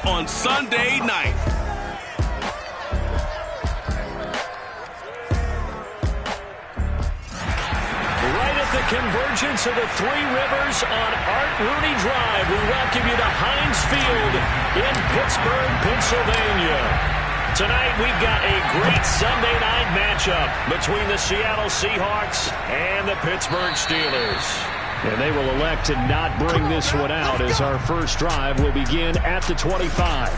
on Sunday night. Right at the convergence of the Three Rivers on Art Rooney Drive, we welcome you to Heinz Field in Pittsburgh, Pennsylvania. Tonight we've got a great Sunday night matchup between the Seattle Seahawks and the Pittsburgh Steelers. And they will elect to not bring this one out as our first drive will begin at the 25.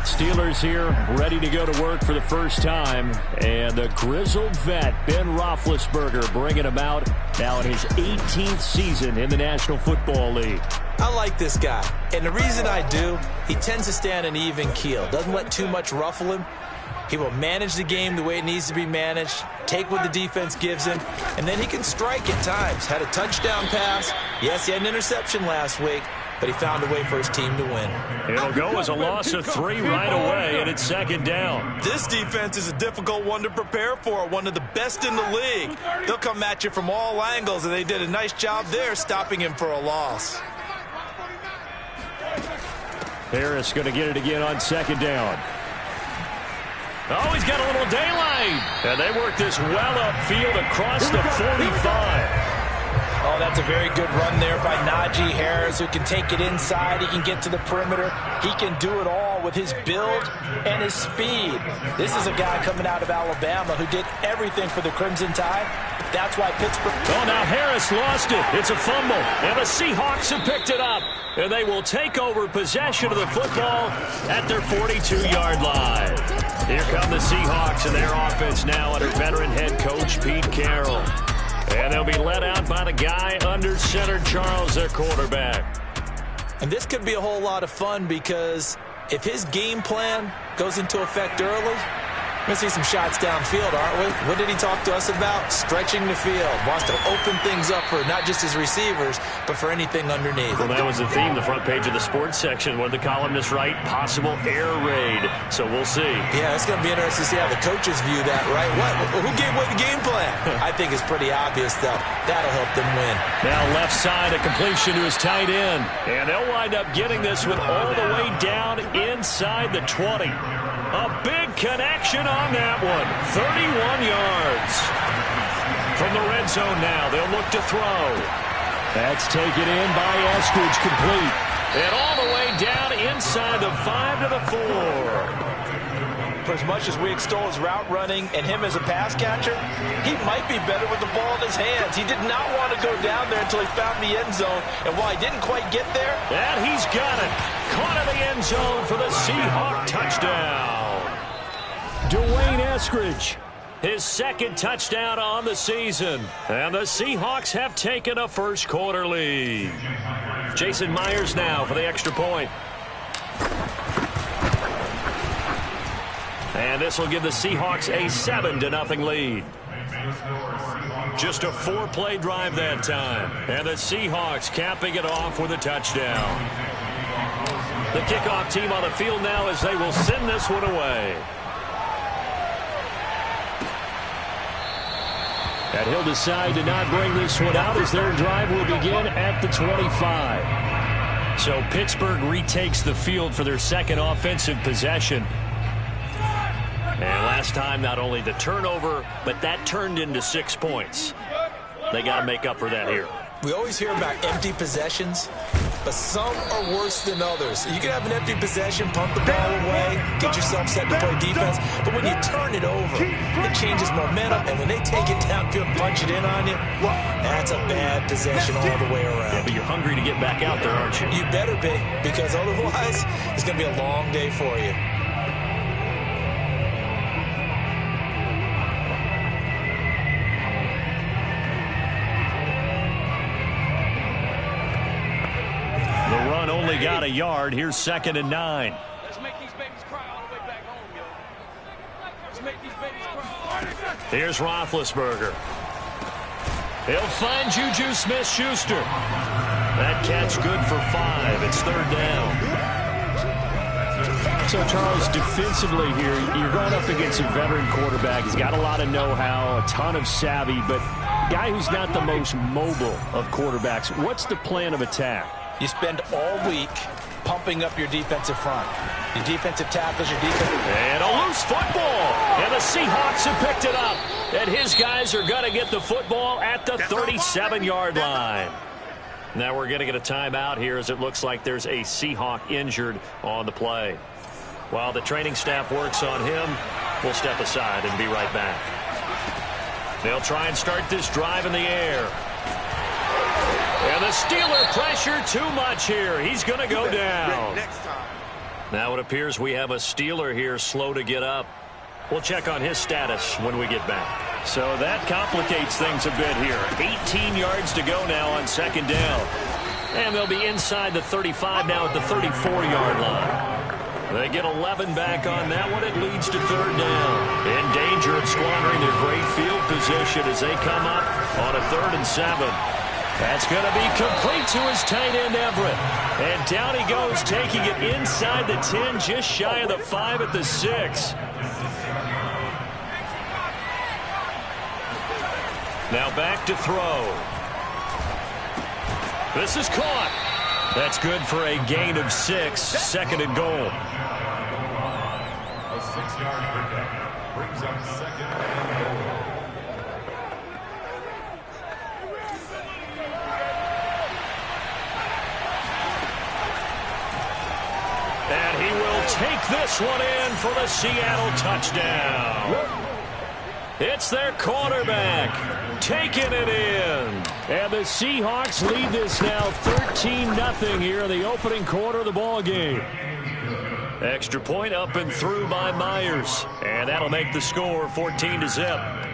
Steelers here ready to go to work for the first time. And the grizzled vet, Ben Roethlisberger, bringing him out now in his 18th season in the National Football League. I like this guy. And the reason I do, he tends to stay on an even keel. Doesn't let too much ruffle him. He will manage the game the way it needs to be managed, take what the defense gives him, and then he can strike at times. Had a touchdown pass. Yes, he had an interception last week, but he found a way for his team to win. It'll go as a loss of 3 right away, and it's second down. This defense is a difficult one to prepare for, one of the best in the league. They'll come at you from all angles, and they did a nice job there stopping him for a loss. Harris going to get it again on second down. Oh, he's got a little daylight. And they work this well upfield across the 45. Oh, that's a very good run there by Najee Harris, who can take it inside. He can get to the perimeter. He can do it all with his build and his speed. This is a guy coming out of Alabama who did everything for the Crimson Tide. That's why Pittsburgh... Oh, now Harris lost it. It's a fumble. And the Seahawks have picked it up. And they will take over possession of the football at their 42-yard line. Here come the Seahawks and their offense now under veteran head coach Pete Carroll. And they'll be led out by the guy under center, Charles, their quarterback. And this could be a whole lot of fun because if his game plan goes into effect early, we're going to see some shots downfield, aren't we? What did he talk to us about? Stretching the field. Wants to open things up for not just his receivers, but for anything underneath. Well, that was the theme, the front page of the sports section. What did the columnists write? Possible air raid. So we'll see. Yeah, it's going to be interesting to see how the coaches view that, right? Who gave away the game plan? I think it's pretty obvious, though. That'll help them win. Now left side, a completion to his tight end. And they'll wind up getting this with all the way down inside the 20. A big connection on that one. 31 yards. From the red zone now, they'll look to throw. That's taken in by Eskridge, complete. And all the way down inside the 5 to the 4. For as much as we extol his route running and him as a pass catcher, he might be better with the ball in his hands. He did not want to go down there until he found the end zone. And while he didn't quite get there, and he's got it. Caught in the end zone for the Seahawk touchdown. Dwayne Eskridge, his second touchdown on the season. And the Seahawks have taken a first quarter lead. Jason Myers now for the extra point. And this will give the Seahawks a 7-0 lead. Just a 4-play drive that time. And the Seahawks capping it off with a touchdown. The kickoff team on the field now as they will send this one away. And he'll decide to not bring this one out as their drive will begin at the 25. So Pittsburgh retakes the field for their second offensive possession. And last time, not only the turnover, but that turned into 6 points. They got to make up for that here. We always hear about empty possessions, but some are worse than others. You can have an empty possession, pump the ball away, get yourself set to play defense, but when you turn it over, it changes momentum, and when they take it downfield and punch it in on you, that's a bad possession all the way around. Yeah, but you're hungry to get back out there, aren't you? You better be, because otherwise, it's going to be a long day for you. The run only got a yard. Here's 2nd and 9. Let's make these babies cry all the way back home, yo. Let's make these babies cry. Here's Roethlisberger. He'll find Juju Smith-Schuster. That catch good for 5. It's 3rd down. So, Charles, defensively here, you're going up against a veteran quarterback. He's got a lot of know-how, a ton of savvy, but a guy who's not the most mobile of quarterbacks. What's the plan of attack? You spend all week pumping up your defensive front. Your defensive tackles, your defense. And a loose football. And the Seahawks have picked it up. And his guys are going to get the football at the 37-yard line. Now we're going to get a timeout here as it looks like there's a Seahawk injured on the play. While the training staff works on him, we'll step aside and be right back. They'll try and start this drive in the air. And the Steeler pressure too much here. He's going to go down. Now it appears we have a Steeler here slow to get up. We'll check on his status when we get back. So that complicates things a bit here. 18 yards to go now on second down. And they'll be inside the 35 now at the 34-yard line. They get 11 back on that one. It leads to third down. In danger of squandering their great field position as they come up on a 3rd and 7. That's going to be complete to his tight end, Everett. And down he goes, taking it inside the 10, just shy of the 5 at the 6. Now back to throw. This is caught. That's good for a gain of 6, 2nd and goal. A 6-yard pickup brings up 2nd and goal. And he will take this one in for the Seattle touchdown. It's their quarterback taking it in. And the Seahawks lead this now 13-0 here in the opening quarter of the ball game. Extra point up and through by Myers. And that'll make the score 14-0.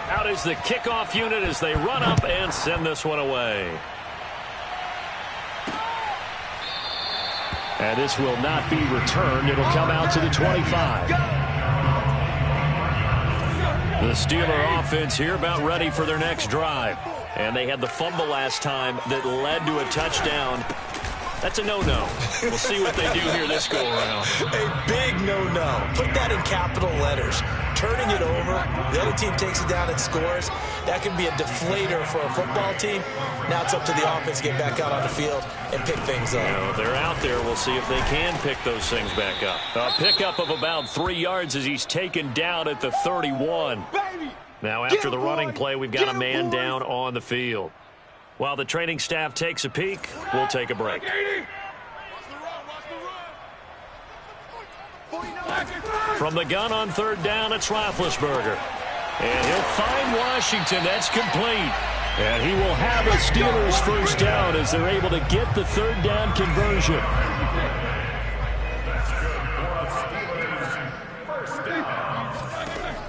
Out is the kickoff unit as they run up and send this one away. And this will not be returned. It'll come out to the 25. The Steeler offense here about ready for their next drive. And they had the fumble last time that led to a touchdown. That's a no-no. We'll see what they do here this go-around. A big no-no. Put that in capital letters. Turning it over, the other team takes it down and scores. That can be a deflator for a football team. Now it's up to the offense to get back out on the field and pick things up. You know, they're out there. We'll see if they can pick those things back up. A pickup of about 3 yards as he's taken down at the 31. Now after the running play, we've got a man down on the field. While the training staff takes a peek, we'll take a break. From the gun on third down, it's Roethlisberger. And he'll find Washington. That's complete. And he will have a Steelers first down as they're able to get the third down conversion.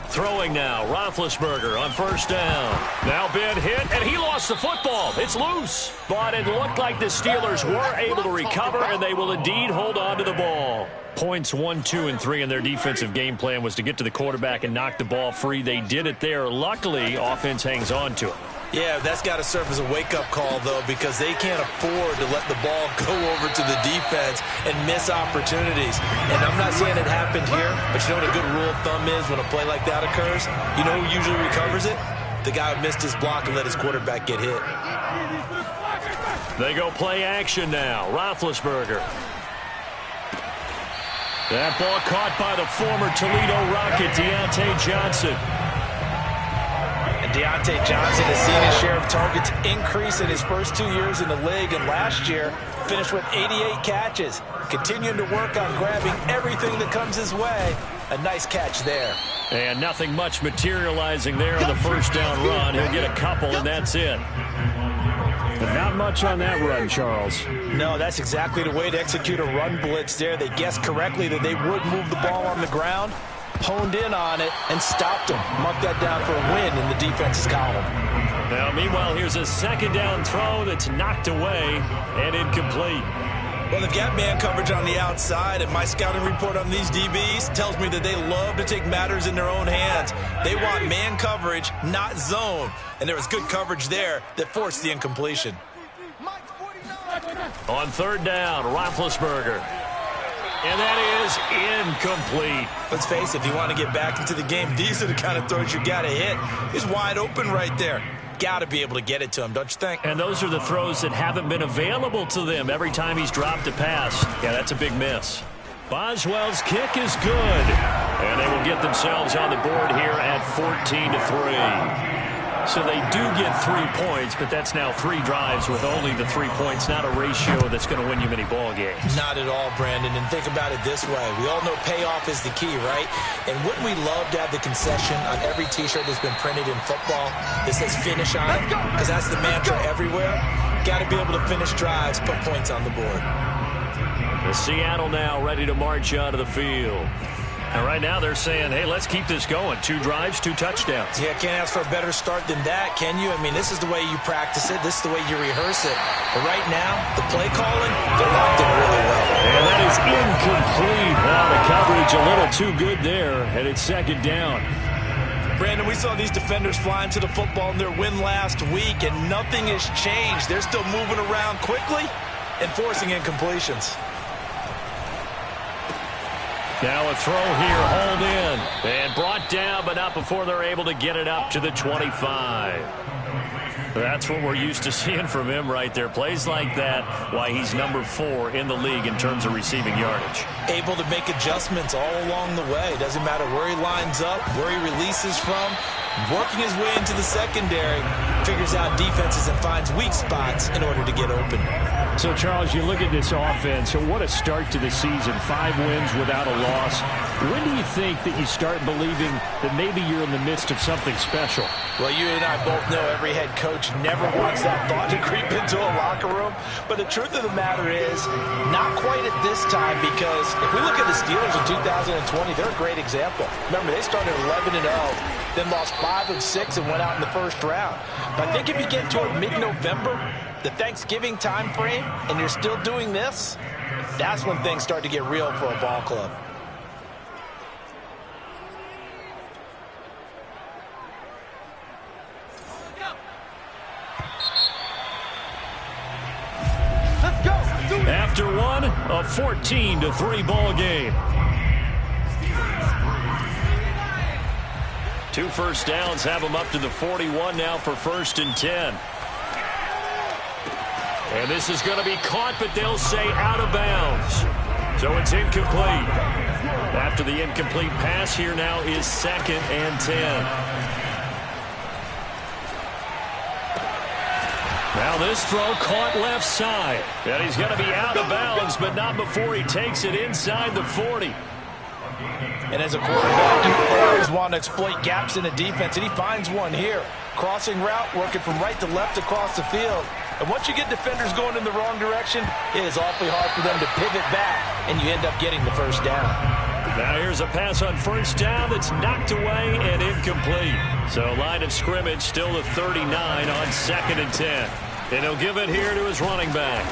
Throwing now, Roethlisberger on first down. Now Ben hit, and he lost the football. It's loose. But it looked like the Steelers were able to recover, and they will indeed hold on to the ball. Points 1, 2, and 3 in their defensive game plan was to get to the quarterback and knock the ball free. They did it there. Luckily, offense hangs on to it. Yeah, that's got to serve as a wake-up call, though, because they can't afford to let the ball go over to the defense and miss opportunities. And I'm not saying it happened here, but you know what a good rule of thumb is when a play like that occurs? You know who usually recovers it? The guy who missed his block and let his quarterback get hit. They go play action now. Roethlisberger. That ball caught by the former Toledo Rocket, Deontay Johnson. Deontay Johnson has seen his share of targets increase in his first 2 years in the league, and last year finished with 88 catches. Continuing to work on grabbing everything that comes his way. A nice catch there. And nothing much materializing there on the first down run. He'll get a couple, and that's it. But not much on that run, Charles. No, that's exactly the way to execute a run blitz there. They guessed correctly that they would move the ball on the ground. Honed in on it and stopped him. Marked that down for a win in the defense's column. Now, meanwhile, here's a second down throw that's knocked away and incomplete. Well, they've got man coverage on the outside, and my scouting report on these DBs tells me that they love to take matters in their own hands. They want man coverage, not zone. And there was good coverage there that forced the incompletion. On third down, Roethlisberger. And that is incomplete. Let's face it, if you want to get back into the game, these are the kind of throws you got to hit. He's wide open right there. Got to be able to get it to him, don't you think? And those are the throws that haven't been available to them every time he's dropped a pass. Yeah, that's a big miss. Boswell's kick is good. And they will get themselves on the board here at 14-3. So they do get 3 points, but that's now 3 drives with only the 3 points, not a ratio that's going to win you many ball games. Not at all, Brandon. And think about it this way. We all know payoff is the key, right? And wouldn't we love to have the concession on every T-shirt that's been printed in football that says finish on it? Because that's the mantra everywhere. Got to be able to finish drives, put points on the board. The Seattle now ready to march onto the field. And right now they're saying, hey, let's keep this going. 2 drives, 2 touchdowns. Yeah, can't ask for a better start than that, can you? I mean, this is the way you practice it. This is the way you rehearse it. But right now, the play calling, they're locked in really well. And that is incomplete. Wow, the coverage a little too good there, and it's 2nd down. Brandon, we saw these defenders flying to the football in their win last week, and nothing has changed. They're still moving around quickly and forcing incompletions. Now a throw here, hauled in, and brought down, but not before they're able to get it up to the 25. That's what we're used to seeing from him right there. Plays like that, why he's number 4 in the league in terms of receiving yardage. Able to make adjustments all along the way. Doesn't matter where he lines up, where he releases from. Working his way into the secondary, figures out defenses and finds weak spots in order to get open. So, Charles, you look at this offense, and what a start to the season. 5 wins without a loss. When do you think that you start believing that maybe you're in the midst of something special? Well, you and I both know every head coach never wants that thought to creep into a locker room. But the truth of the matter is, not quite at this time, because if we look at the Steelers in 2020, they're a great example. Remember, they started 11-0, then lost 5 of 6 and went out in the first round. But I think if you get toward mid-November, the Thanksgiving time frame, and you're still doing this, that's when things start to get real for a ball club. After one, a 14-3 ball game. 2 first downs have them up to the 41 now for 1st and 10. And this is going to be caught, but they'll say out of bounds. So it's incomplete. After the incomplete pass, here now is 2nd and 10. Now this throw caught left side. And he's going to be out of bounds, but not before he takes it inside the 40. And as a quarterback, you always want to exploit gaps in the defense, and he finds one here. Crossing route, working from right to left across the field. And once you get defenders going in the wrong direction, it is awfully hard for them to pivot back, and you end up getting the first down. Now here's a pass on 1st down that's knocked away and incomplete. So line of scrimmage still the 39 on 2nd and 10. And he'll give it here to his running back.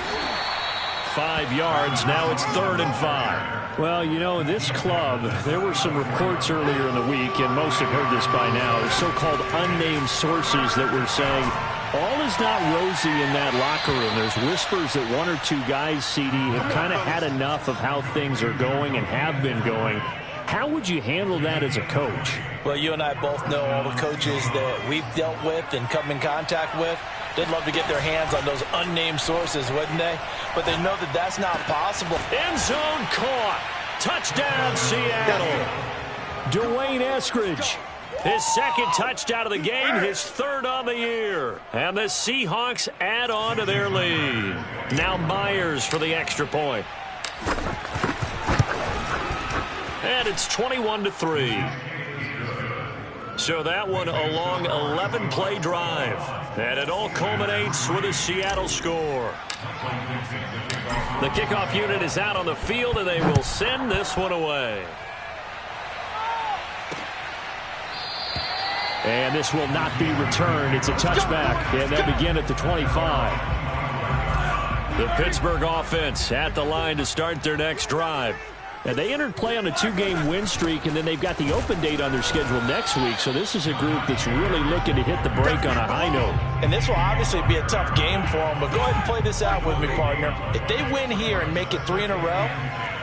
5 yards, now it's 3rd and 5. Well, you know, this club, there were some reports earlier in the week, and most have heard this by now, so-called unnamed sources that were saying all is not rosy in that locker room. There's whispers that 1 or 2 guys, CD, have kind of had enough of how things are going and have been going. How would you handle that as a coach? Well, you and I both know all the coaches that we've dealt with and come in contact with. They'd love to get their hands on those unnamed sources, wouldn't they? But they know that that's not possible. End zone caught. Touchdown, Seattle. Dwayne Eskridge. His 2nd touchdown of the game, his 3rd on the year. And the Seahawks add on to their lead. Now Myers for the extra point. And it's 21-3. So that one a long 11-play drive. And it all culminates with a Seattle score. The kickoff unit is out on the field, and they will send this one away. And this will not be returned. It's a touchback, and they'll begin at the 25. The Pittsburgh offense at the line to start their next drive. And they entered play on a 2-game win streak, and then they've got the open date on their schedule next week. So this is a group that's really looking to hit the break on a high note. And this will obviously be a tough game for them, but go ahead and play this out with me, partner. If they win here and make it 3 in a row,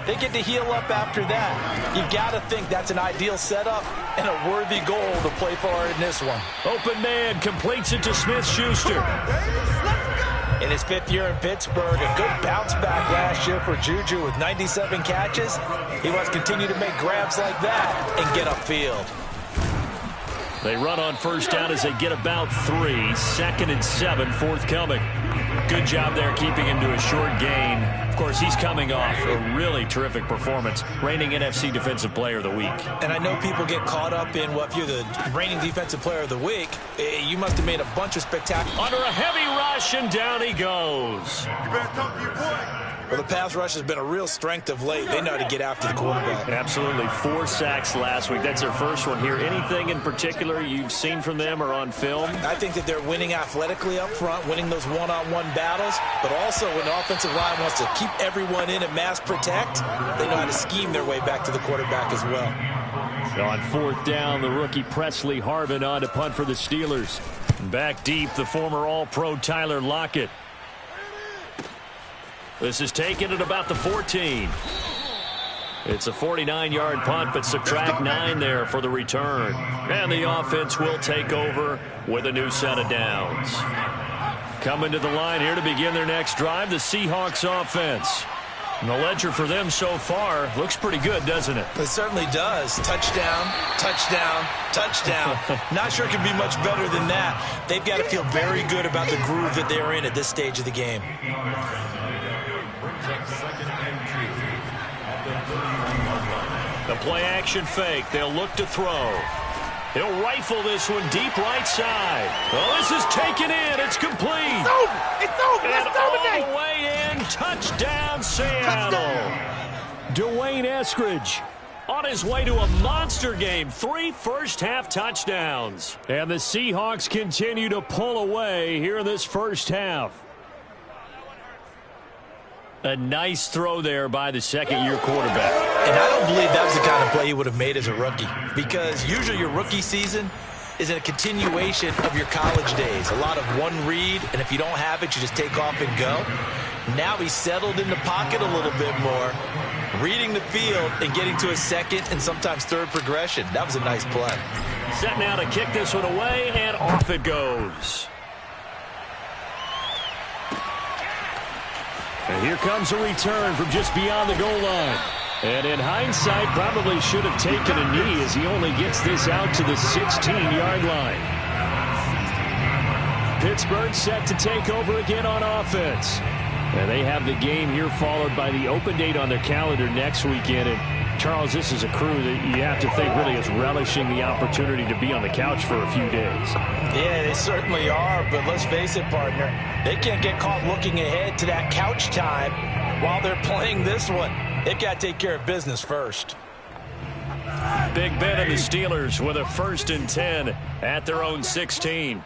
They get to heal up after that. You got to think that's an ideal setup and a worthy goal to play for in this one. Open man completes it to Smith-Schuster. In his 5th year in Pittsburgh, a good bounce back last year for Juju with 97 catches. He wants to continue to make grabs like that and get upfield. They run on first down as they get about 3. 2nd and 7 forthcoming. Good job there keeping him to a short gain. Of course, he's coming off a really terrific performance, reigning NFC Defensive Player of the Week. And I know people get caught up in, well, if you're the reigning Defensive Player of the Week, you must have made a bunch of spectacular. Under a heavy rush, and down he goes. You better talk to your boy. Well, the pass rush has been a real strength of late. They know how to get after the quarterback. Absolutely. 4 sacks last week. That's their first one here. Anything in particular you've seen from them or on film? I think that they're winning athletically up front, winning those one-on-one battles, but also when the offensive line wants to keep everyone in and mass protect, they know how to scheme their way back to the quarterback as well. On 4th down, the rookie Presley Harvin on to punt for the Steelers. Back deep, the former All-Pro Tyler Lockett. This is taken at about the 14. It's a 49-yard punt, but subtract 9 there for the return. And the offense will take over with a new set of downs. Coming to the line here to begin their next drive, the Seahawks offense. And the ledger for them so far looks pretty good, doesn't it? It certainly does. Touchdown, touchdown, touchdown. Not sure it can be much better than that. They've got to feel very good about the groove that they're in at this stage of the game. The play action fake. They'll look to throw. He'll rifle this one deep right side. Oh, this is taken in. It's complete. It's over. It's over. And Let's dominate. all the way in. Touchdown, Seattle. Dwayne Eskridge on his way to a monster game. 3 first-half touchdowns. And the Seahawks continue to pull away here in this first half. A nice throw there by the second-year quarterback. And I don't believe that was the kind of play he would have made as a rookie, because usually your rookie season is a continuation of your college days. A lot of one read, and if you don't have it, you just take off and go. Now he's settled in the pocket a little bit more, reading the field and getting to a second and sometimes third progression. That was a nice play. Set now to kick this one away, and off it goes. And here comes a return from just beyond the goal line. And in hindsight, probably should have taken a knee as he only gets this out to the 16-yard line. Pittsburgh set to take over again on offense. And they have the game here followed by the open date on their calendar next weekend. And Charles, this is a crew that you have to think really is relishing the opportunity to be on the couch for a few days. Yeah, they certainly are, but let's face it, partner. They can't get caught looking ahead to that couch time while they're playing this one. They've got to take care of business first. Big Ben and the Steelers with a 1st and 10 at their own 16.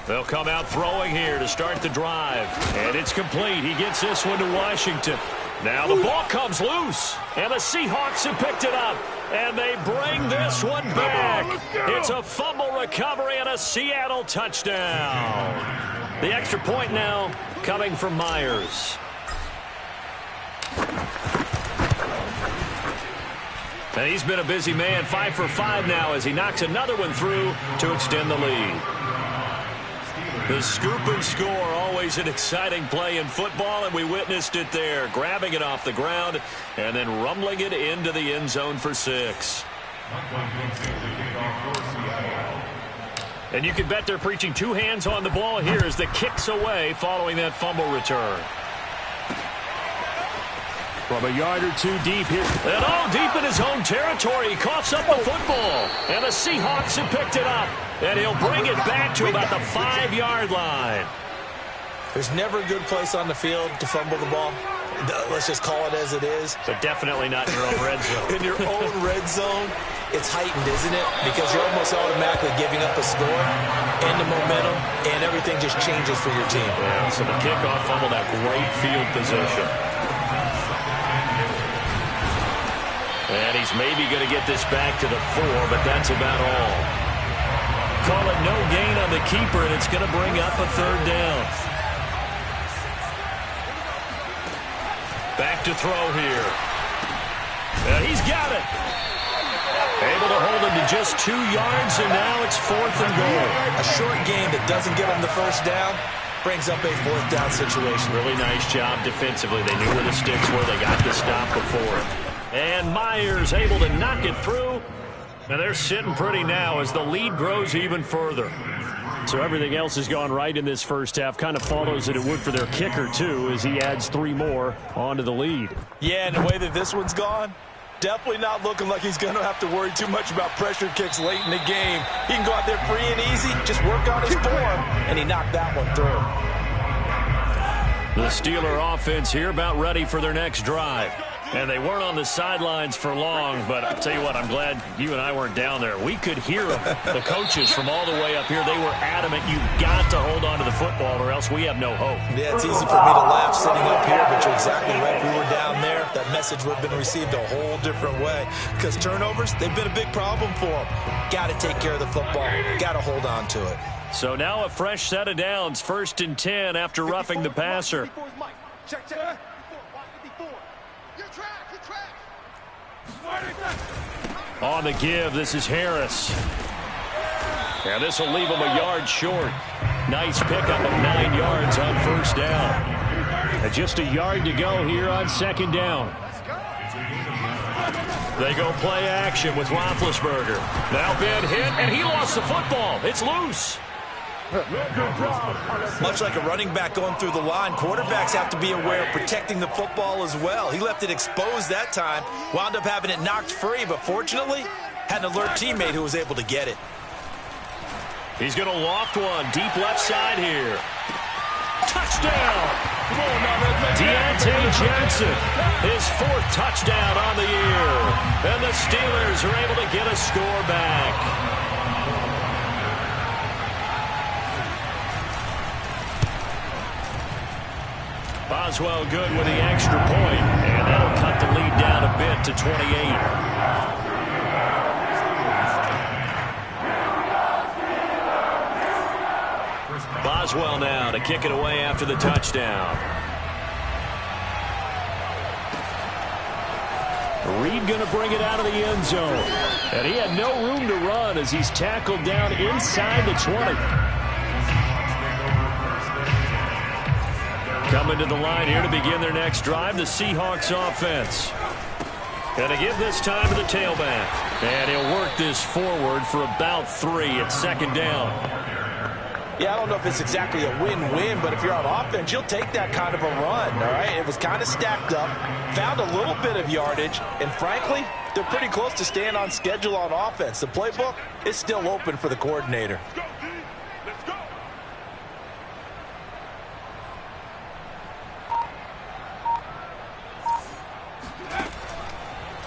They'll come out throwing here to start the drive. And it's complete. He gets this one to Washington. Now the ball comes loose. And the Seahawks have picked it up. And they bring this one back. It's a fumble recovery and a Seattle touchdown. The extra point now coming from Myers. And he's been a busy man. 5 for 5 now as he knocks another one through to extend the lead. The scoop and score, always an exciting play in football, and we witnessed it there. Grabbing it off the ground and then rumbling it into the end zone for 6. And you can bet they're preaching 2 hands on the ball here as the kick's away following that fumble return. From a yard or 2 deep here. And all deep in his own territory. He coughs up the football. And the Seahawks have picked it up. And he'll bring it back to about the 5-yard line. There's never a good place on the field to fumble the ball. Let's just call it as it is. But definitely not in your own red zone. In your own red zone, it's heightened, isn't it? Because you're almost automatically giving up a score and the momentum, and everything just changes for your team. Yeah, so the kickoff fumble, that great field position. And he's maybe going to get this back to the 4, but that's about all. Call it no gain on the keeper, and it's going to bring up a 3rd down. to throw here. And he's got it. Able to hold him to just 2 yards, and now it's 4th and goal. A short game that doesn't get him the first down brings up a 4th down situation. Really nice job defensively. They knew where the sticks were. They got the stop before. And Myers able to knock it through. And they're sitting pretty now as the lead grows even further. So everything else has gone right in this first half. Kind of follows that it would for their kicker, too, as he adds 3 more onto the lead. Yeah, and the way that this one's gone, definitely not looking like he's going to have to worry too much about pressure kicks late in the game. He can go out there free and easy, just work on his form, and he knocked that one through. The Steeler offense here about ready for their next drive. And they weren't on the sidelines for long, but I'll tell you what, I'm glad you and I weren't down there. We could hear them, the coaches from all the way up here. They were adamant, you've got to hold on to the football or else we have no hope. Yeah, it's easy for me to laugh sitting up here, but you're exactly right. If we were down there, that message would have been received a whole different way. Because turnovers, they've been a big problem for them. Got to take care of the football. Got to hold on to it. So now a fresh set of downs, 1st and 10 after roughing the passer. Check. On the give, this is Harris. And this will leave him a yard short. Nice pickup of 9 yards on 1st down. And just a yard to go here on 2nd down. They go play action with Roethlisberger. Now Ben hit, and he lost the football. It's loose. Much like a running back going through the line, quarterbacks have to be aware of protecting the football as well. He left it exposed that time, wound up having it knocked free, but fortunately, had an alert teammate who was able to get it. He's going to loft one deep left side here. Touchdown! Deontay Johnson, his 4th touchdown on the year. And the Steelers are able to get a score back. Boswell good with the extra point, and that'll cut the lead down a bit to 28. Boswell now to kick it away after the touchdown. Reed going to bring it out of the end zone. And he had no room to run as he's tackled down inside the 20. Coming to the line here to begin their next drive, the Seahawks offense. Going to give this time to the tailback. And he'll work this forward for about 3 at 2nd down. Yeah, I don't know if it's exactly a win-win, but if you're on offense, you'll take that kind of a run, all right? It was kind of stacked up, found a little bit of yardage, and frankly, they're pretty close to staying on schedule on offense. The playbook is still open for the coordinator.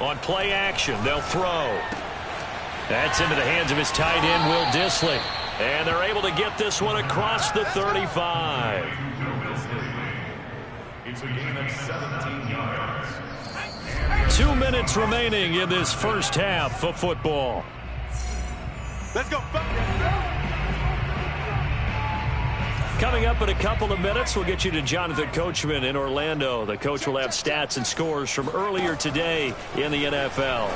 On play action, they'll throw. That's into the hands of his tight end, Will Dissly. And they're able to get this one across the 35. It's a game of 17 yards. 2 minutes remaining in this first half of football. Let's go. Coming up in a couple of minutes, we'll get you to Jonathan Coachman in Orlando. The coach will have stats and scores from earlier today in the NFL.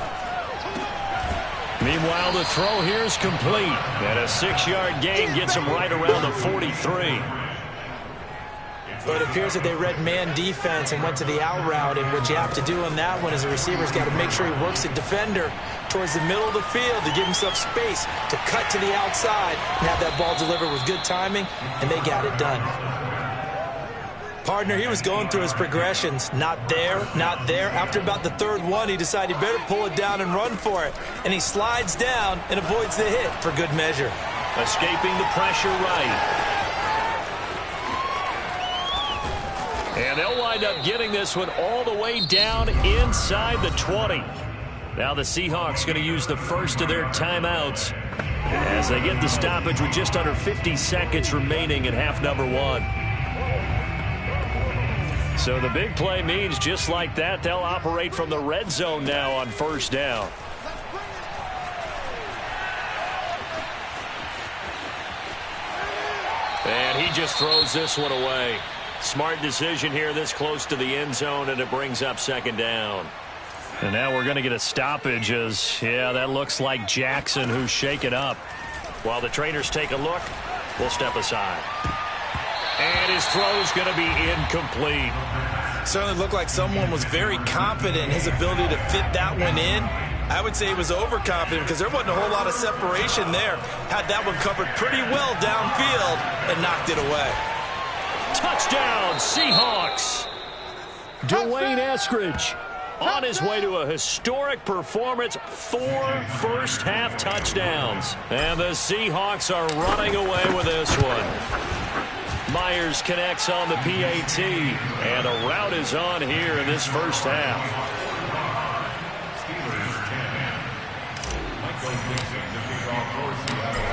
Meanwhile, the throw here is complete. And a 6-yard gain gets him right around the 43. But it appears that they read man defense and went to the out route, and what you have to do on that one is the receiver's got to make sure he works the defender towards the middle of the field to give himself space to cut to the outside and have that ball delivered with good timing, and they got it done. Partner, he was going through his progressions. Not there, not there. After about the 3rd one, he decided he better pull it down and run for it. And he slides down and avoids the hit for good measure. Escaping the pressure right. And they'll wind up getting this one all the way down inside the 20. Now the Seahawks going to use the first of their timeouts as they get the stoppage with just under 50 seconds remaining in half number 1. So the big play means just like that, they'll operate from the red zone now on 1st down. And he just throws this one away. Smart decision here this close to the end zone, and it brings up second down. And now we're going to get a stoppage as, yeah, that looks like Jackson who's shaken up. While the trainers take a look, we'll step aside. And his throw's going to be incomplete. Certainly looked like someone was very confident in his ability to fit that one in. I would say he was overconfident because there wasn't a whole lot of separation there. Had that one covered pretty well downfield and knocked it away. Touchdown, Seahawks. Dwayne Eskridge on his way to a historic performance, 4 first-half touchdowns. And the Seahawks are running away with this one. Myers connects on the PAT, and a rout is on here in this first half.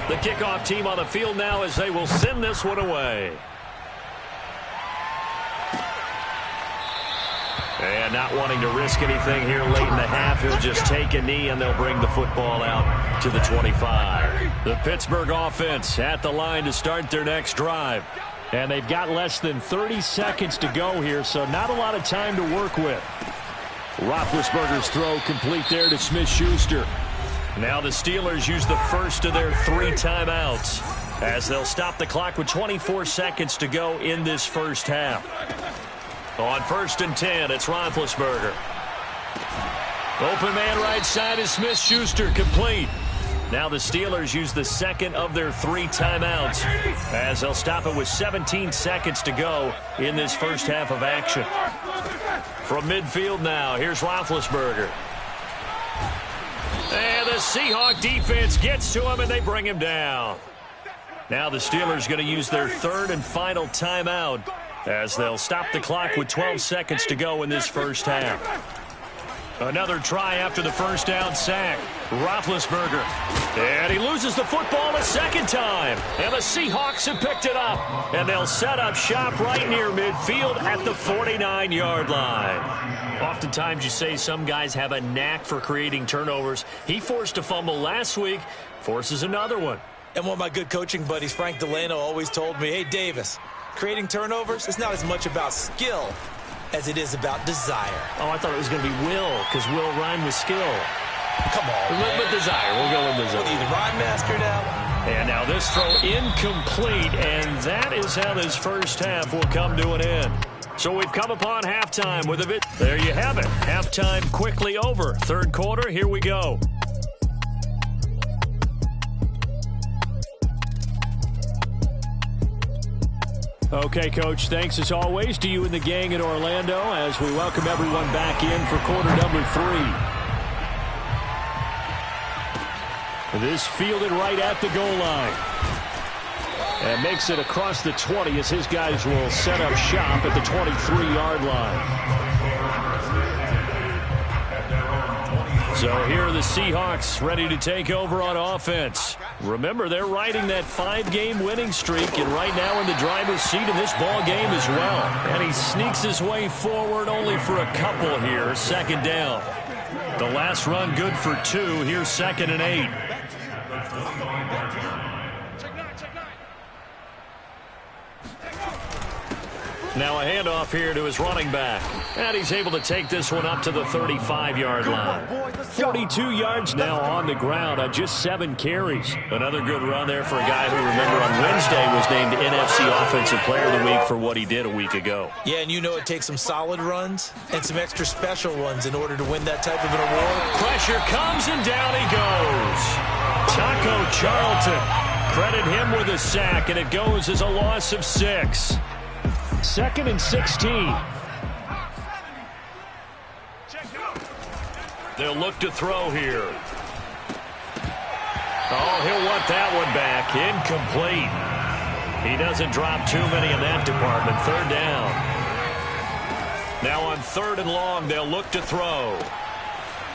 The kickoff team on the field now as they will send this one away. And not wanting to risk anything here late in the half, he'll just take a knee and they'll bring the football out to the 25. The Pittsburgh offense at the line to start their next drive. And they've got less than 30 seconds to go here, so not a lot of time to work with. Roethlisberger's throw complete there to Smith-Schuster. Now the Steelers use the first of their 3 timeouts as they'll stop the clock with 24 seconds to go in this first half. On 1st and 10, it's Roethlisberger. Open man right side is Smith-Schuster, complete. Now the Steelers use the second of their 3 timeouts as they'll stop it with 17 seconds to go in this first half of action. From midfield now, here's Roethlisberger. And the Seahawk defense gets to him and they bring him down. Now the Steelers going to use their 3rd and final timeout as they'll stop the clock with 12 seconds to go in this first half. Another try after the first down sack. Roethlisberger. And he loses the football a second time. And the Seahawks have picked it up. And they'll set up shop right near midfield at the 49-yard line. Oftentimes you say some guys have a knack for creating turnovers. He forced a fumble last week, forces another one. And one of my good coaching buddies, Frank Delano, always told me, hey, Davis, creating turnovers, it's not as much about skill as it is about desire. Oh, I thought it was going to be will, because will rhyme with skill. Come on, man. With desire. We'll go with desire. What are you, the rhyme master now? And now this throw incomplete, and that is how this first half will come to an end. So we've come upon halftime with a bit. There you have it. Halftime quickly over. 3rd quarter, here we go. Okay, Coach, thanks as always to you and the gang in Orlando as we welcome everyone back in for quarter number 3. This fielded right at the goal line. And makes it across the 20 as his guys will set up shop at the 23-yard line. So here are the Seahawks ready to take over on offense. Remember, they're riding that 5-game winning streak, and right now in the driver's seat in this ball game as well. And he sneaks his way forward only for a couple here. 2nd down. The last run good for 2. Here's 2nd and 8. Now a handoff here to his running back. And he's able to take this one up to the 35-yard line. 42 yards now on the ground on just 7 carries. Another good run there for a guy who, remember, on Wednesday was named NFC Offensive Player of the Week for what he did a week ago. Yeah, and you know it takes some solid runs and some extra special runs in order to win that type of an award. Pressure comes and down he goes. Taco Charlton. Credit him with a sack, and it goes as a loss of 6. 2nd and 16. They'll look to throw here. Oh, he'll want that one back. Incomplete. He doesn't drop too many in that department. 3rd down. Now on 3rd and long, they'll look to throw.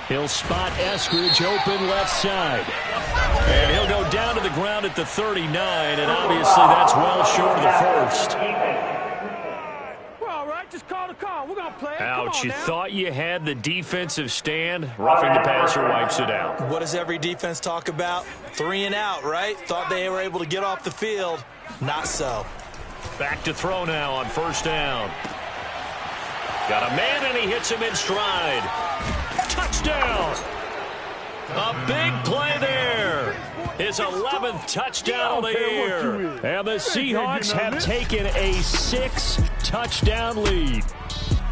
He'll spot Eskridge open left side. And he'll go down to the ground at the 39, and obviously that's well short of the 1st. Just call the call. We're going to play. Ouch, you thought you had the defensive stand. Roughing the passer wipes it out. What does every defense talk about? 3 and out, right? Thought they were able to get off the field. Not so. Back to throw now on first down. Got a man, and he hits him in stride. Touchdown! A big play there. His 11th touchdown of the year. And the Seahawks have taken a 6-touchdown lead.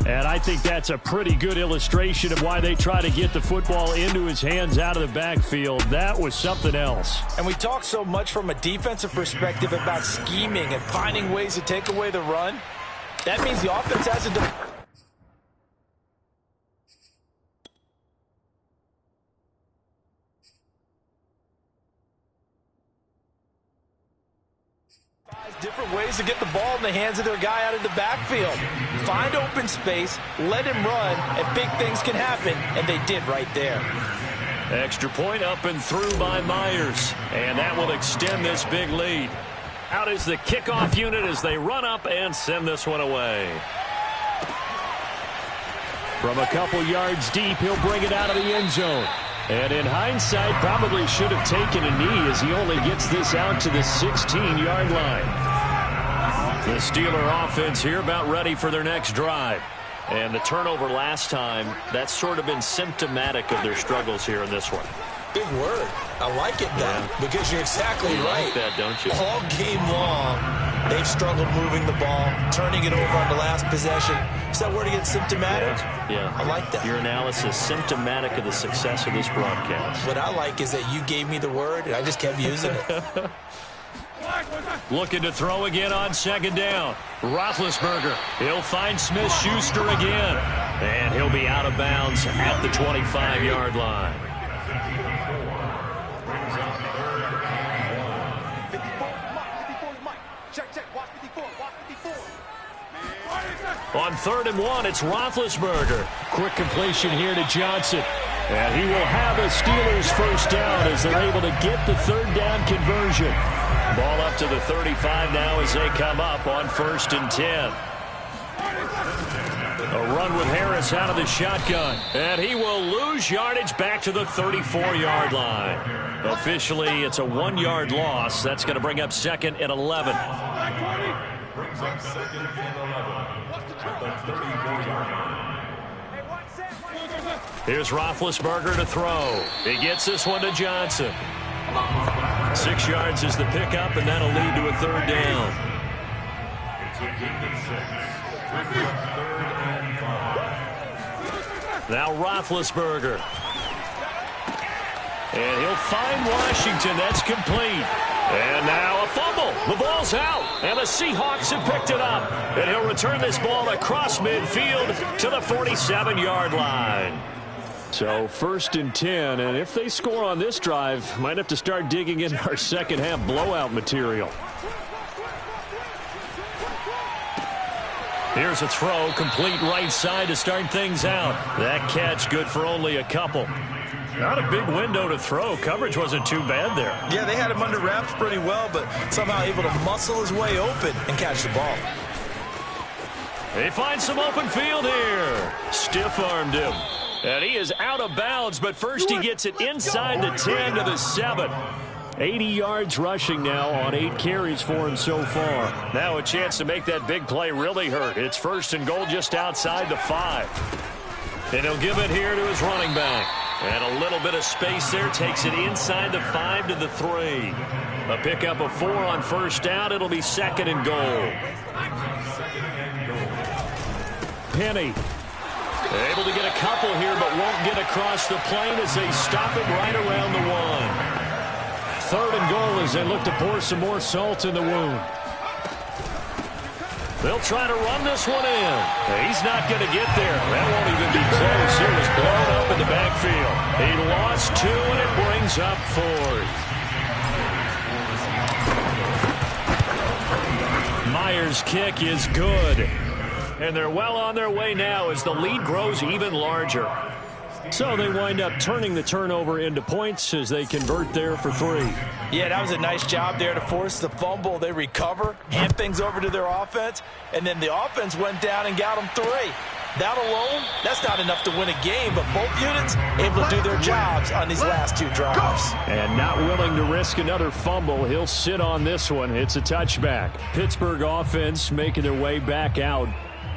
And I think that's a pretty good illustration of why they try to get the football into his hands out of the backfield. That was something else. And we talk so much from a defensive perspective about scheming and finding ways to take away the run. That means the offense has to... different ways to get the ball in the hands of their guy out of the backfield. Find open space, let him run, and big things can happen, and they did right there. Extra point up and through by Myers, and that will extend this big lead. Out is the kickoff unit as they run up and send this one away. From a couple yards deep, he'll bring it out of the end zone. And in hindsight, probably should have taken a knee as he only gets this out to the 16-yard line. The Steeler offense here about ready for their next drive. And the turnover last time, that's sort of been symptomatic of their struggles here in this one. Big word. I like it, though, because you're exactly right. You like that, don't you? All game long, they've struggled moving the ball, turning it over on the last possession. Is that word again, symptomatic? Yeah. I like that. Your analysis, symptomatic of the success of this broadcast. What I like is that you gave me the word, and I just kept using it. Looking to throw again on second down. Roethlisberger. He'll find Smith-Schuster again. And he'll be out of bounds at the 25-yard line. On 3rd and 1, it's Roethlisberger. Quick completion here to Johnson. And he will have a Steelers first down as they're able to get the third down conversion. Ball up to the 35 now as they come up on 1st and 10. A run with Harris out of the shotgun. And he will lose yardage back to the 34-yard line. Officially, it's a 1-yard loss. That's going to bring up 2nd and 11. Brings up 2nd and 11. At the 34-yard line. Here's Roethlisberger to throw. He gets this one to Johnson. 6 yards is the pickup, and that'll lead to a third down. It's a gain of 6. Brings up 3rd and 5. Now Roethlisberger. And he'll find Washington. That's complete. And now a fumble. The ball's out. And the Seahawks have picked it up. And he'll return this ball across midfield to the 47-yard line. So 1st and 10. And if they score on this drive, might have to start digging in our second half blowout material. Here's a throw. Complete right side to start things out. That catch good for only a couple. Not a big window to throw. Coverage wasn't too bad there. Yeah, they had him under wraps pretty well, but somehow able to muscle his way open and catch the ball. He finds some open field here. Stiff-armed him. And he is out of bounds, but first he gets it inside the 10 to the 7. 80 yards rushing now on 8 carries for him so far. Now a chance to make that big play really hurt. It's 1st and goal just outside the 5. And he'll give it here to his running back. And a little bit of space there takes it inside the 5 to the 3. A pickup of 4 on 1st down. It'll be 2nd and goal. Penny. Able to get a couple here, but won't get across the plane as they stop it right around the 1. 3rd and goal as they look to pour some more salt in the wound. They'll try to run this one in. He's not going to get there. That won't even be close. It was blown up in the backfield. He lost 2, and it brings up 4th. Myers' kick is good. And they're well on their way now as the lead grows even larger. So they wind up turning the turnover into points as they convert there for 3. Yeah, that was a nice job there to force the fumble. They recover, hand things over to their offense, and then the offense went down and got them 3. That alone, that's not enough to win a game, but both units able to do their jobs on these last two drives. And not willing to risk another fumble. He'll sit on this one. It's a touchback. Pittsburgh offense making their way back out.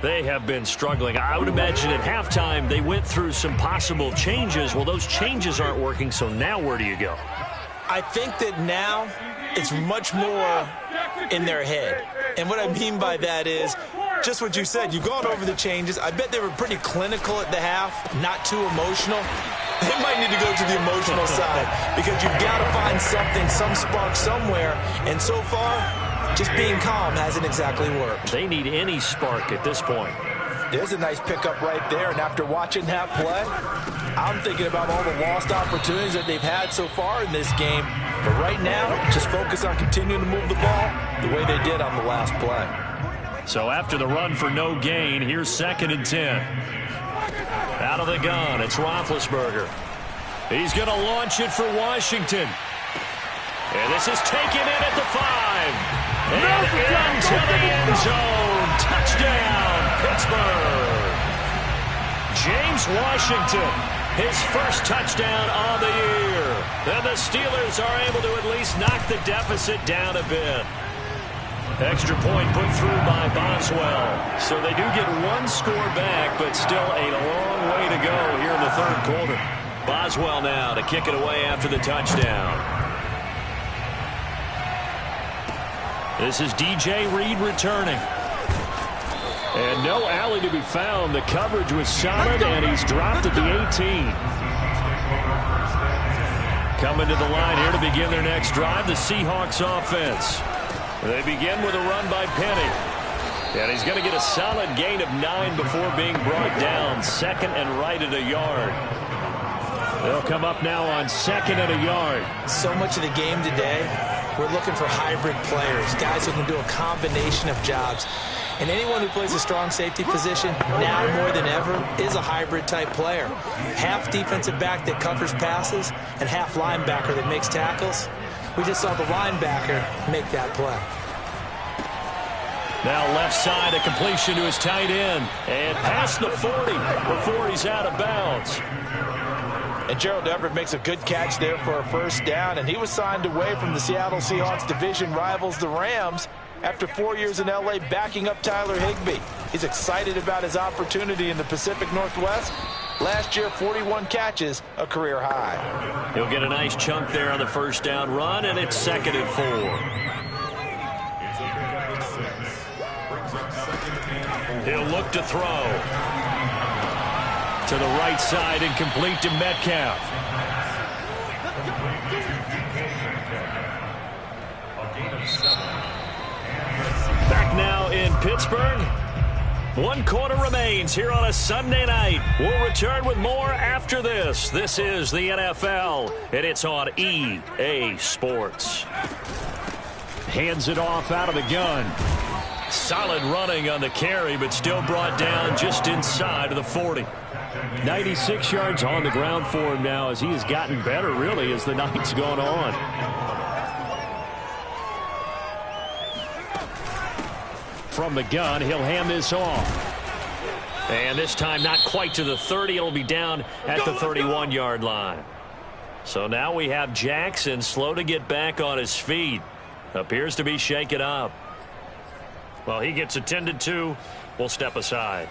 They have been struggling. I would imagine at halftime they went through some possible changes. Well, those changes aren't working, so now where do you go? I think that now it's much more in their head. And what I mean by that is just what you said. You've gone over the changes. I bet they were pretty clinical at the half, not too emotional. They might need to go to the emotional side because you've got to find something, some spark somewhere. And so far, just being calm hasn't exactly worked. They need any spark at this point. There's a nice pickup right there, and after watching that play, I'm thinking about all the lost opportunities that they've had so far in this game. But right now, just focus on continuing to move the ball the way they did on the last play. So after the run for no gain, here's 2nd and 10. Out of the gun, it's Roethlisberger. He's going to launch it for Washington. And this is taken in at the 5. And into the end zone. Touchdown, Pittsburgh. James Washington, his first touchdown on the year. And the Steelers are able to at least knock the deficit down a bit. Extra point put through by Boswell. So they do get one score back, but still a long way to go here in the third quarter. Boswell now to kick it away after the touchdown. This is DJ Reed returning. And no alley to be found. The coverage was solid, and he's dropped at the 18. Coming to the line here to begin their next drive, the Seahawks offense. They begin with a run by Penny. And he's going to get a solid gain of 9 before being brought down. 2nd and right at a yard. They'll come up now on 2nd and a yard. So much of the game today, we're looking for hybrid players, guys who can do a combination of jobs. And anyone who plays a strong safety position, now more than ever, is a hybrid-type player. Half defensive back that covers passes and half linebacker that makes tackles. We just saw the linebacker make that play. Now left side, a completion to his tight end. And past the 40 before he's out of bounds. And Gerald Everett makes a good catch there for a first down. And he was signed away from the Seattle Seahawks division rivals, the Rams, after 4 years in L.A. backing up Tyler Higbee. He's excited about his opportunity in the Pacific Northwest. Last year, 41 catches, a career high. He'll get a nice chunk there on the first down run, and it's 2nd and 4. He'll look to throw. To the right side and complete to Metcalf. Back now in Pittsburgh. 1 quarter remains here on a Sunday night. We'll return with more after this. This is the NFL, and it's on EA Sports. Hands it off out of the gun. Solid running on the carry, but still brought down just inside of the 40. 96 yards on the ground for him now as he has gotten better, really, as the night's gone on. From the gun, he'll hand this off. And this time not quite to the 30. It'll be down at the 31-yard line. So now we have Jackson slow to get back on his feet. Appears to be shaken up. Well, he gets attended to. We'll step aside.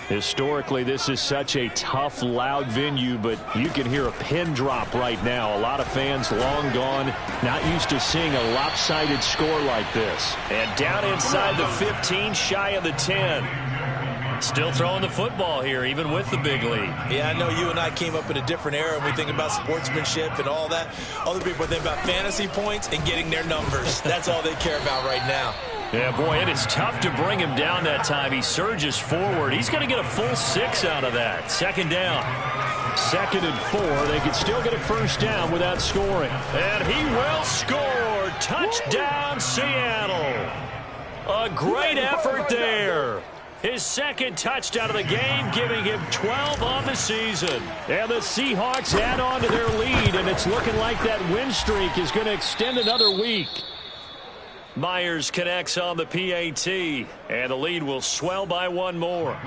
Historically, this is such a tough, loud venue, but you can hear a pin drop right now. A lot of fans long gone, not used to seeing a lopsided score like this. And down inside the 15, shy of the 10. Still throwing the football here, even with the big lead. Yeah, I know you and I came up in a different era, and we think about sportsmanship and all that. Other people think about fantasy points and getting their numbers. That's all they care about right now. Yeah, boy, it is tough to bring him down that time. He surges forward. He's going to get a full 6 out of that. 2nd down. 2nd and 4. They can still get a first down without scoring. And he will score. Touchdown, Seattle. A great effort there. His 2nd touchdown of the game, giving him 12 on the season. And the Seahawks add on to their lead, and it's looking like that win streak is going to extend another week. Myers connects on the PAT, and the lead will swell by one more.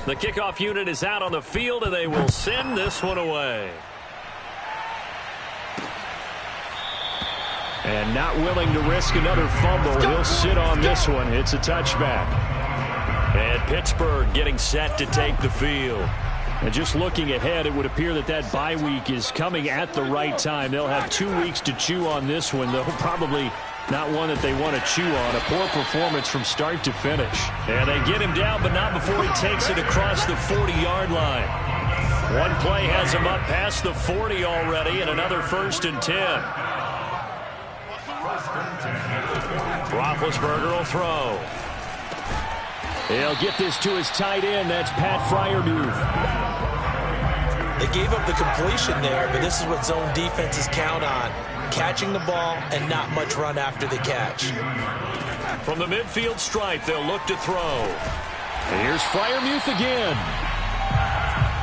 The kickoff unit is out on the field, and they will send this one away. And not willing to risk another fumble. He'll sit on this one. It's a touchback. And Pittsburgh getting set to take the field. And just looking ahead, it would appear that that bye week is coming at the right time. They'll have 2 weeks to chew on this one, though probably not one that they want to chew on. A poor performance from start to finish. And they get him down, but not before he takes it across the 40-yard line. One play has him up past the 40 already, and another 1st and 10. Roethlisberger will throw. He'll get this to his tight end. That's Pat Freiermuth. They gave up the completion there, but this is what zone defenses count on. Catching the ball and not much run after the catch. From the midfield stripe, they'll look to throw. Here's Freiermuth again.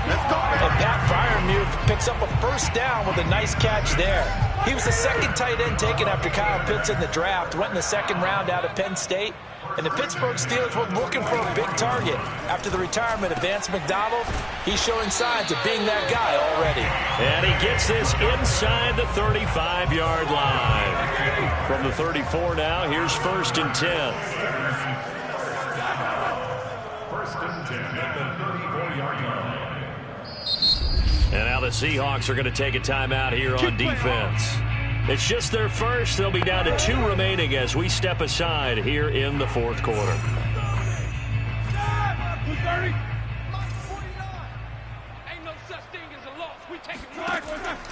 And Pat Freiermuth picks up a 1st down with a nice catch there. He was the 2nd tight end taken after Kyle Pitts in the draft. Went in the 2nd round out of Penn State. And the Pittsburgh Steelers were looking for a big target. After the retirement of Vance McDonald, he's showing signs of being that guy already. And he gets this inside the 35-yard line. From the 34 now, here's 1st and 10. 1st and 10 at the 34-yard line. And now the Seahawks are going to take a timeout here on defense. It's just their first. They'll be down to 2 remaining as we step aside here in the 4th quarter.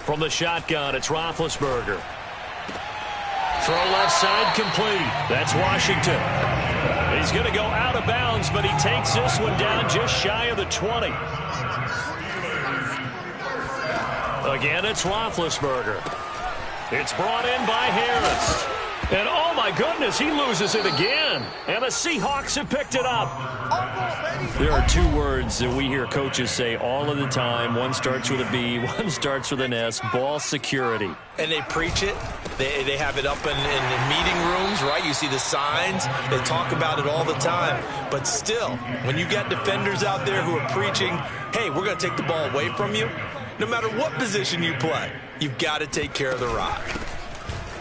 From the shotgun, it's Roethlisberger. Throw left side complete. That's Washington. He's going to go out of bounds, but he takes this one down just shy of the 20. Again, it's Roethlisberger. It's brought in by Harris. And oh my goodness, he loses it again. And the Seahawks have picked it up. There are 2 words that we hear coaches say all of the time. One starts with a B, one starts with an S. Ball security. And they preach it. They have it up in meeting rooms, right? You see the signs. They talk about it all the time. But still, when you got defenders out there who are preaching, hey, we're going to take the ball away from you, no matter what position you play, you've got to take care of the rock.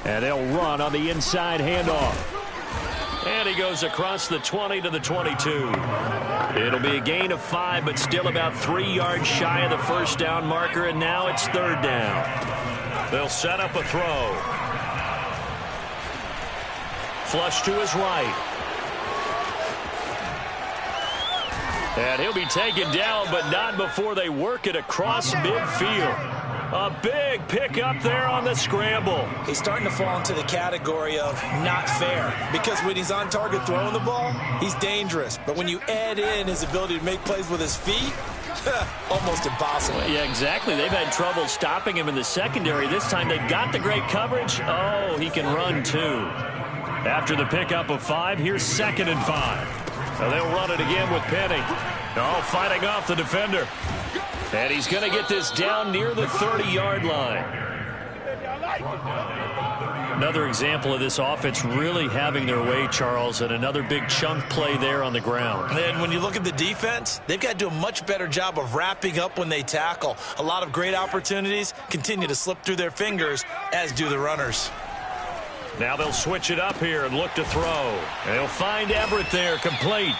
And they'll run on the inside handoff. And he goes across the 20 to the 22. It'll be a gain of 5, but still about 3 yards shy of the 1st down marker, and now it's 3rd down. They'll set up a throw. Flush to his right. And he'll be taken down, but not before they work it across midfield. A big pickup there on the scramble. He's starting to fall into the category of not fair, because when he's on target throwing the ball, he's dangerous. But when you add in his ability to make plays with his feet, almost impossible. Yeah, exactly. They've had trouble stopping him in the secondary. This time they've got the great coverage. Oh, he can run too. After the pickup of 5, here's 2nd and 5. Now they'll run it again with Penny. Oh, fighting off the defender. And he's going to get this down near the 30-yard line. Another example of this offense really having their way, Charles, and another big chunk play there on the ground. And when you look at the defense, they've got to do a much better job of wrapping up when they tackle. A lot of great opportunities continue to slip through their fingers, as do the runners. Now they'll switch it up here and look to throw. And they'll find Everett there, complete.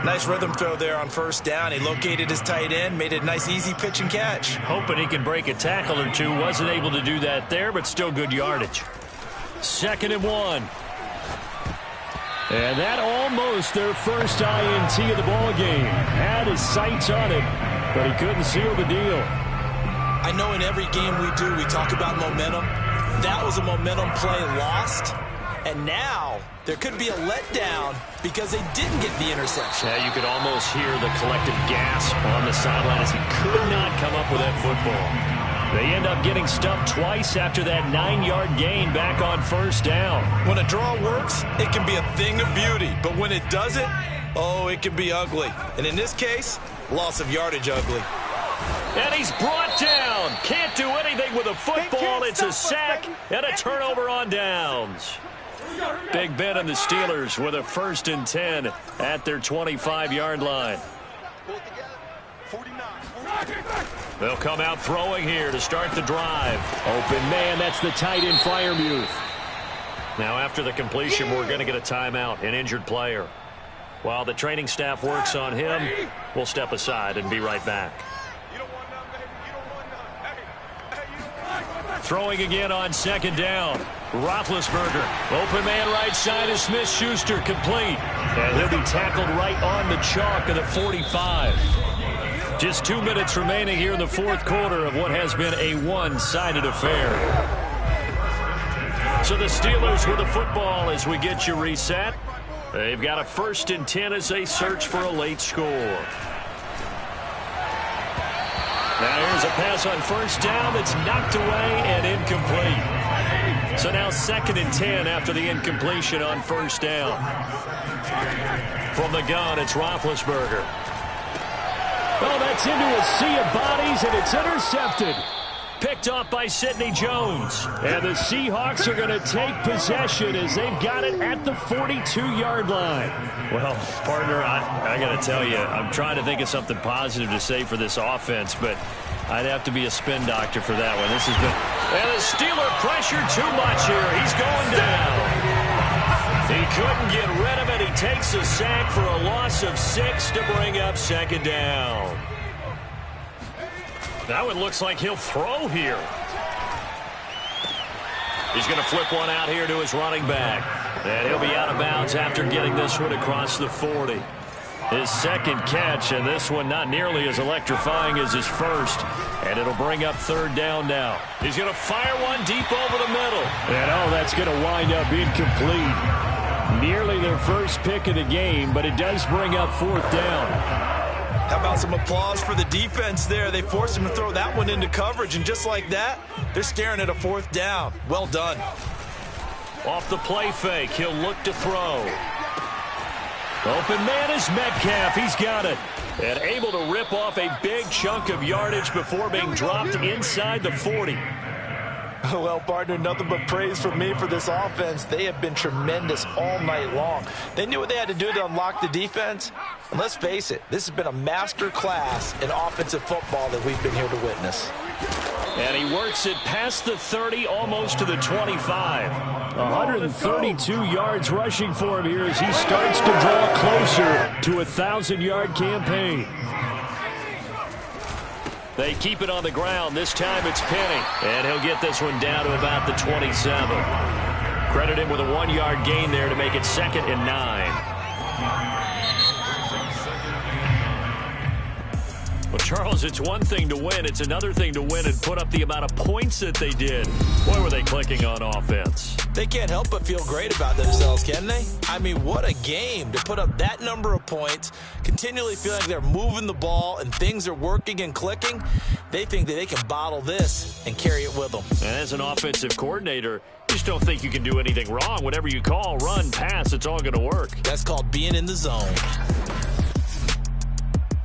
Nice rhythm throw there on 1st down. He located his tight end, made it a nice easy pitch and catch. Hoping he can break a tackle or 2. Wasn't able to do that there, but still good yardage. 2nd and 1. And that almost their first INT of the ball game. Had his sights on it, but he couldn't seal the deal. I know in every game we do, we talk about momentum. That was a momentum play lost. And now there could be a letdown because they didn't get the interception. Yeah, you could almost hear the collective gasp on the sideline as he could not come up with that football. They end up getting stuffed twice after that 9-yard gain back on 1st down. When a draw works, it can be a thing of beauty. But when it doesn't, oh, it can be ugly. And in this case, loss of yardage ugly. And he's brought down. Can't do anything with a football. It's a sack and a turnover on downs. Big Ben and the Steelers with a 1st and 10 at their 25-yard line. They'll come out throwing here to start the drive. Open man, that's the tight end Freiermuth. Now after the completion, we're going to get a timeout, an injured player. While the training staff works on him, we'll step aside and be right back. Throwing again on 2nd down. Roethlisberger. Open man right side is Smith-Schuster, complete. And he'll be tackled right on the chalk of the 45. Just 2 minutes remaining here in the 4th quarter of what has been a one-sided affair. So the Steelers with the football as we get you reset. They've got a 1st and 10 as they search for a late score. Now here's a pass on 1st down that's knocked away and incomplete. So now 2nd and 10 after the incompletion on 1st down. From the gun, it's Roethlisberger. Oh, that's into a sea of bodies, and it's intercepted. Picked off by Sidney Jones. And the Seahawks are going to take possession as they've got it at the 42-yard line. Well, partner, I got to tell you, I'm trying to think of something positive to say for this offense, but I'd have to be a spin doctor for that one. This has been... And the Steeler pressure too much here. He's going down. He couldn't get rid of it. He takes a sack for a loss of 6 to bring up 2nd down. That one looks like he'll throw here. He's going to flip one out here to his running back. And he'll be out of bounds after getting this one across the 40. His 2nd catch, and this one not nearly as electrifying as his 1st. And it'll bring up 3rd down now. He's going to fire one deep over the middle. And that's going to wind up incomplete. Nearly their 1st pick of the game, but it does bring up 4th down. How about some applause for the defense there? They forced him to throw that one into coverage, and just like that, they're staring at a 4th down. Well done. Off the play fake, he'll look to throw. Open man is Metcalf. He's got it. And able to rip off a big chunk of yardage before being dropped inside the 40. Well, partner, nothing but praise from me for this offense. They have been tremendous all night long. They knew what they had to do to unlock the defense. And let's face it, this has been a master class in offensive football that we've been here to witness. And he works it past the 30, almost to the 25. 132 yards rushing for him here as he starts to draw closer to a 1,000-yard campaign. They keep it on the ground. This time it's Penny. And he'll get this one down to about the 27. Credit him with a 1-yard gain there to make it 2nd and 9. Well, Charles, it's one thing to win. It's another thing to win and put up the amount of points that they did. Boy, were they clicking on offense. They can't help but feel great about themselves, can they? I mean, what a game to put up that number of points, continually feeling like they're moving the ball and things are working and clicking. They think that they can bottle this and carry it with them. And as an offensive coordinator, you just don't think you can do anything wrong. Whatever you call, run, pass, it's all going to work. That's called being in the zone.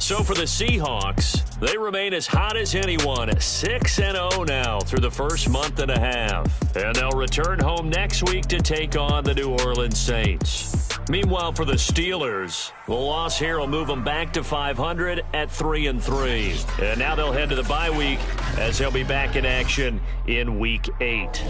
So for the Seahawks, they remain as hot as anyone, 6-0 now through the first month and a half. And they'll return home next week to take on the New Orleans Saints. Meanwhile, for the Steelers, the loss here will move them back to 500 at 3-3. And now they'll head to the bye week as they'll be back in action in Week 8.